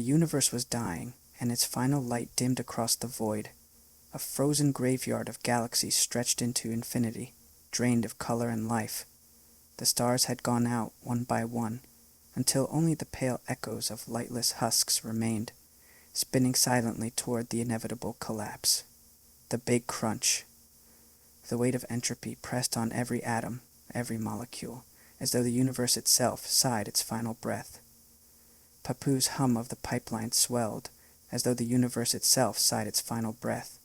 universe was dying, and its final light dimmed across the void. A frozen graveyard of galaxies stretched into infinity, drained of color and life. The stars had gone out one by one, until only the pale echoes of lightless husks remained, spinning silently toward the inevitable collapse. The big crunch. The weight of entropy pressed on every atom, every molecule, as though the universe itself sighed its final breath. Papu's hum of the pipeline swelled, as though the universe itself sighed its final breath.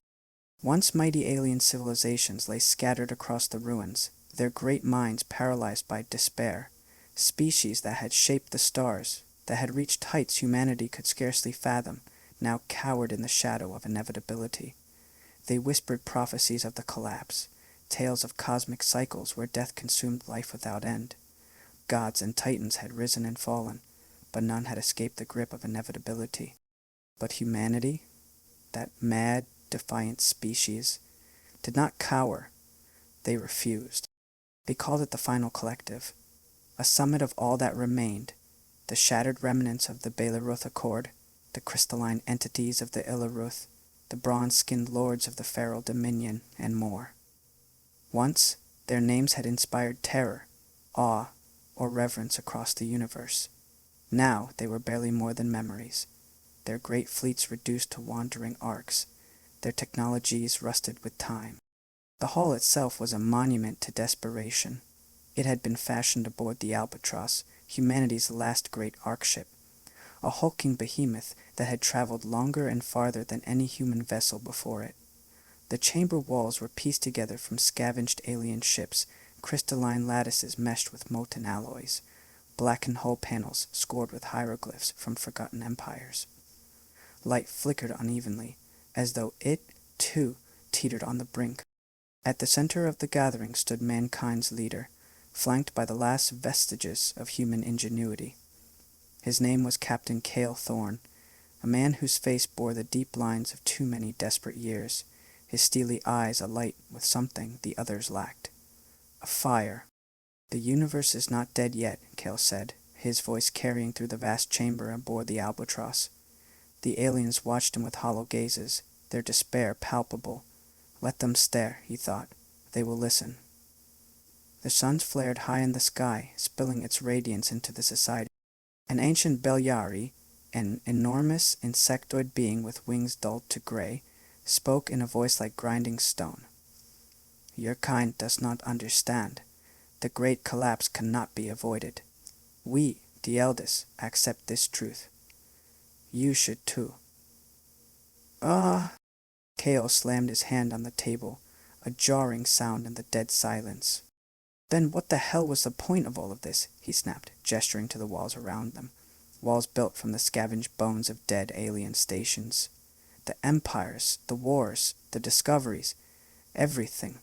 Once mighty alien civilizations lay scattered across the ruins, their great minds paralyzed by despair. Species that had shaped the stars, that had reached heights humanity could scarcely fathom, now cowered in the shadow of inevitability. They whispered prophecies of the collapse, tales of cosmic cycles where death consumed life without end. Gods and titans had risen and fallen, but none had escaped the grip of inevitability. But humanity, that mad, defiant species, did not cower. They refused. They called it the final collective, a summit of all that remained, the shattered remnants of the Belaruth Accord, the crystalline entities of the Ilaruth, the bronze-skinned lords of the feral dominion, and more. Once, their names had inspired terror, awe, or reverence across the universe. Now they were barely more than memories, their great fleets reduced to wandering arks, their technologies rusted with time. The hull itself was a monument to desperation. It had been fashioned aboard the Albatross, humanity's last great ark-ship, a hulking behemoth that had traveled longer and farther than any human vessel before it. The chamber walls were pieced together from scavenged alien ships, crystalline lattices meshed with molten alloys, blackened hull panels scored with hieroglyphs from forgotten empires. Light flickered unevenly, as though it, too, teetered on the brink. At the center of the gathering stood mankind's leader, flanked by the last vestiges of human ingenuity. His name was Captain Kael Thorne, a man whose face bore the deep lines of too many desperate years, his steely eyes alight with something the others lacked. A fire. "The universe is not dead yet," Kael said, his voice carrying through the vast chamber aboard the Albatross. The aliens watched him with hollow gazes, their despair palpable. Let them stare, he thought. They will listen. The sun flared high in the sky, spilling its radiance into the society. An ancient Belyari, an enormous insectoid being with wings dulled to gray, spoke in a voice like grinding stone. "Your kind does not understand. The great collapse cannot be avoided. We, the eldest, accept this truth. You should too." Kael slammed his hand on the table, a jarring sound in the dead silence. "Then what the hell was the point of all of this?" he snapped, gesturing to the walls around them, walls built from the scavenged bones of dead alien stations. The empires, the wars, the discoveries, everything.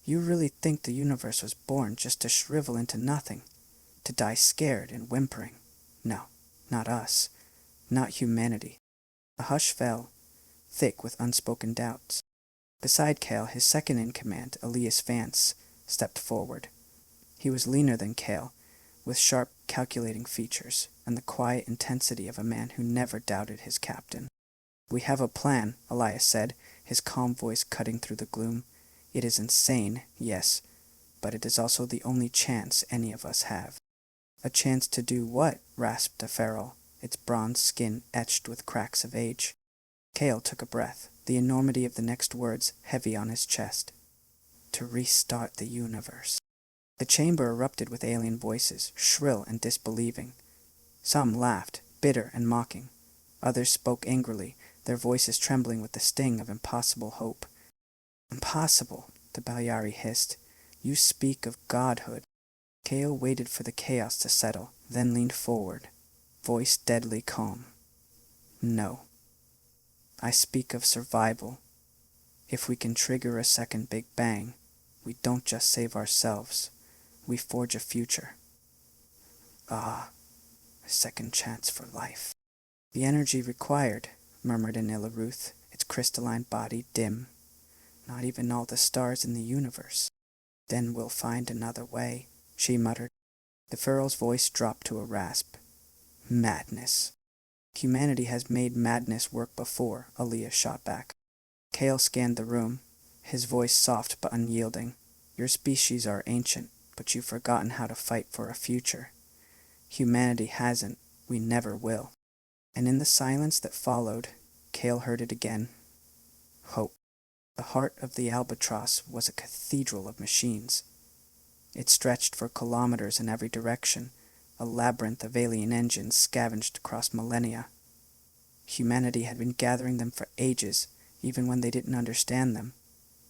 You really think the universe was born just to shrivel into nothing, to die scared and whimpering? No, not us, not humanity. A hush fell, thick with unspoken doubts. Beside Kael, his second-in-command, Elias Vance, stepped forward. He was leaner than Kael, with sharp, calculating features, and the quiet intensity of a man who never doubted his captain. "We have a plan," Elias said, his calm voice cutting through the gloom. "It is insane, yes, but it is also the only chance any of us have." "A chance to do what?" rasped the feral, its bronze skin etched with cracks of age. Kael took a breath, the enormity of the next words heavy on his chest. "To restart the universe." The chamber erupted with alien voices, shrill and disbelieving. Some laughed, bitter and mocking. Others spoke angrily, their voices trembling with the sting of impossible hope. "Impossible," the Belyari hissed. "You speak of godhood." Kael waited for the chaos to settle, then leaned forward, voice deadly calm. "No. I speak of survival. If we can trigger a second Big Bang, we don't just save ourselves, we forge a future. A second chance for life." "The energy required," murmured an Ilaruth, its crystalline body dim. "Not even all the stars in the universe." "Then we'll find another way," she muttered. The feral's voice dropped to a rasp. "Madness." Humanity has made madness work before, Aaliyah shot back. Kael scanned the room, his voice soft but unyielding. Your species are ancient, but you've forgotten how to fight for a future. Humanity hasn't. We never will. And in the silence that followed, Kael heard it again. Hope. The heart of the Albatross was a cathedral of machines. It stretched for kilometers in every direction, a labyrinth of alien engines scavenged across millennia. Humanity had been gathering them for ages, even when they didn't understand them.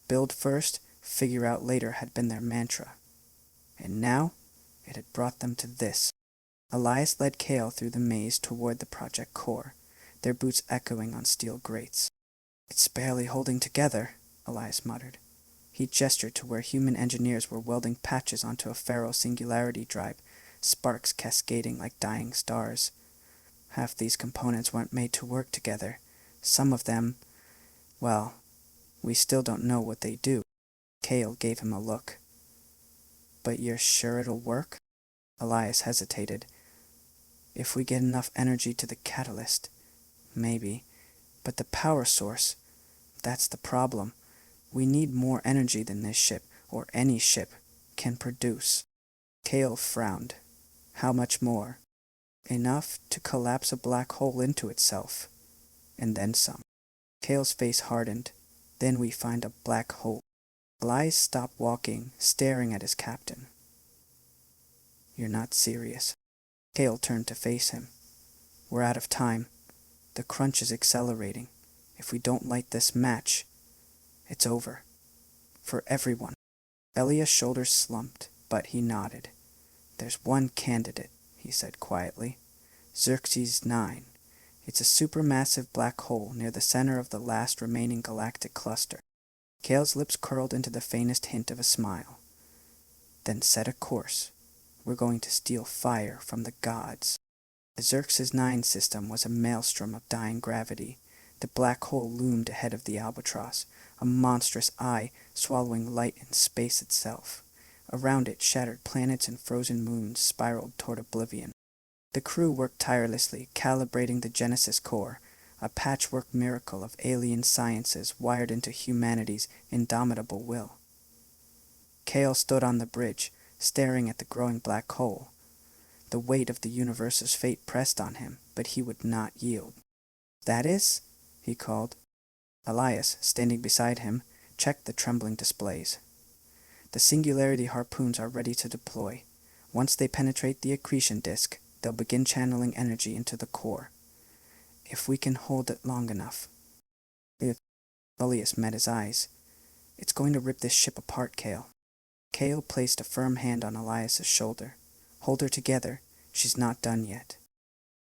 Build first, figure out later had been their mantra. And now, it had brought them to this. Elias led Kael through the maze toward the project core, their boots echoing on steel grates. It's barely holding together, Elias muttered. He gestured to where human engineers were welding patches onto a ferro singularity drive, sparks cascading like dying stars. Half these components weren't made to work together. Some of them, well, we still don't know what they do. Kael gave him a look. But you're sure it'll work? Elias hesitated. If we get enough energy to the catalyst, maybe. But the power source, that's the problem. We need more energy than this ship, or any ship, can produce. Kael frowned. How much more? Enough to collapse a black hole into itself. And then some. Kael's face hardened. Then we find a black hole. Elias stopped walking, staring at his captain. You're not serious. Kael turned to face him. We're out of time. The crunch is accelerating. If we don't light this match, it's over. For everyone. Elias' shoulders slumped, but he nodded. There's one candidate, he said quietly. Xerxes 9. It's a supermassive black hole near the center of the last remaining galactic cluster. Kael's lips curled into the faintest hint of a smile. Then set a course. We're going to steal fire from the gods. The Xerxes 9 system was a maelstrom of dying gravity. The black hole loomed ahead of the Albatross, a monstrous eye swallowing light and space itself. Around it, shattered planets and frozen moons spiraled toward oblivion. The crew worked tirelessly, calibrating the Genesis core, a patchwork miracle of alien sciences wired into humanity's indomitable will. Kael stood on the bridge, staring at the growing black hole. The weight of the universe's fate pressed on him, but he would not yield. That is? He called. Elias, standing beside him, checked the trembling displays. The singularity harpoons are ready to deploy. Once they penetrate the accretion disk, they'll begin channeling energy into the core. If we can hold it long enough. Elias met his eyes. It's going to rip this ship apart, Kael. Kael placed a firm hand on Elias's shoulder. Hold her together. She's not done yet.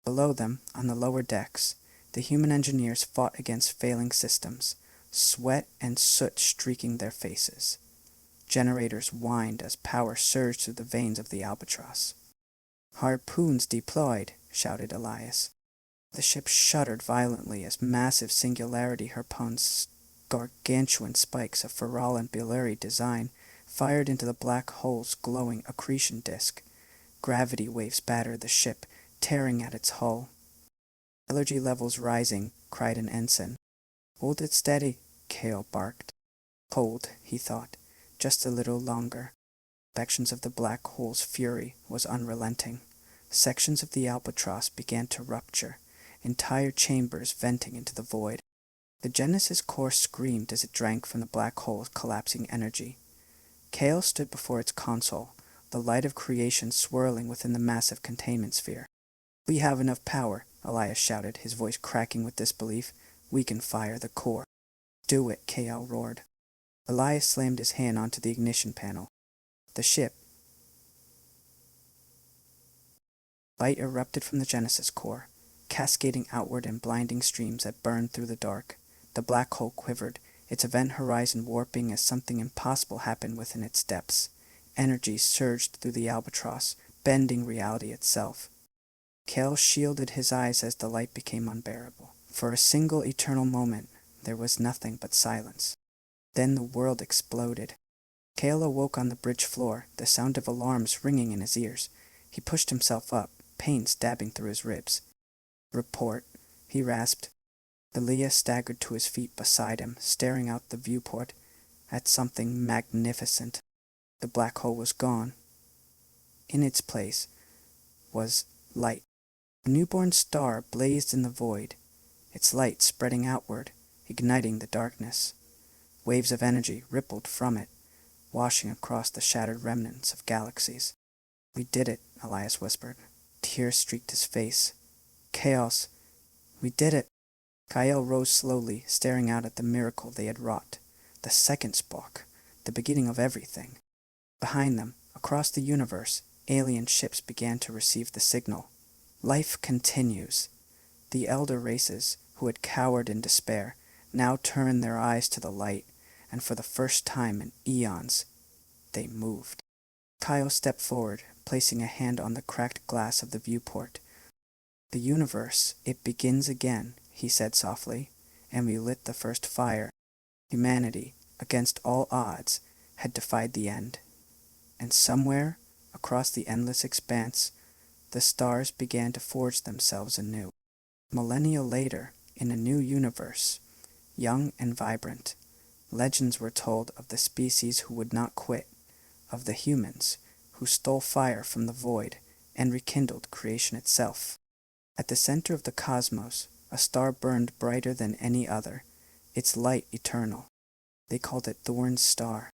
Below them, on the lower decks, the human engineers fought against failing systems, sweat and soot streaking their faces. Generators whined as power surged through the veins of the Albatross. Harpoons deployed, shouted Elias. The ship shuddered violently as massive singularity harpoons, gargantuan spikes of Feral and Belluri design, fired into the black hole's glowing accretion disk. Gravity waves battered the ship, tearing at its hull. Energy levels rising, cried an ensign. Hold it steady, Kael barked. Hold, he thought, just a little longer. Sections of the black hole's fury was unrelenting. Sections of the Albatross began to rupture, entire chambers venting into the void. The Genesis core screamed as it drank from the black hole's collapsing energy. Kael stood before its console, the light of creation swirling within the massive containment sphere. We have enough power, Elias shouted, his voice cracking with disbelief. We can fire the core. Do it, Kael roared. Elias slammed his hand onto the ignition panel. The ship. Light erupted from the Genesis core, cascading outward in blinding streams that burned through the dark. The black hole quivered, its event horizon warping as something impossible happened within its depths. Energy surged through the Albatross, bending reality itself. Kael shielded his eyes as the light became unbearable. For a single eternal moment, there was nothing but silence. Then the world exploded. Kael awoke on the bridge floor, the sound of alarms ringing in his ears. He pushed himself up, pain stabbing through his ribs. Report, he rasped. Elia staggered to his feet beside him, staring out the viewport at something magnificent. The black hole was gone. In its place was light. A newborn star blazed in the void, its light spreading outward, igniting the darkness. Waves of energy rippled from it, washing across the shattered remnants of galaxies. "We did it," Elias whispered. Tears streaked his face. "Chaos! We did it!" Kael rose slowly, staring out at the miracle they had wrought. The second spark, the beginning of everything. Behind them, across the universe, alien ships began to receive the signal. Life continues. The elder races, who had cowered in despair, now turned their eyes to the light, and for the first time in eons, they moved. Kael stepped forward, placing a hand on the cracked glass of the viewport. "The universe, it begins again," he said softly, and we lit the first fire. Humanity, against all odds, had defied the end. And somewhere, across the endless expanse, the stars began to forge themselves anew. Millennia later, in a new universe, young and vibrant, legends were told of the species who would not quit, of the humans who stole fire from the void and rekindled creation itself. At the center of the cosmos, a star burned brighter than any other, its light eternal. They called it Thorne's star.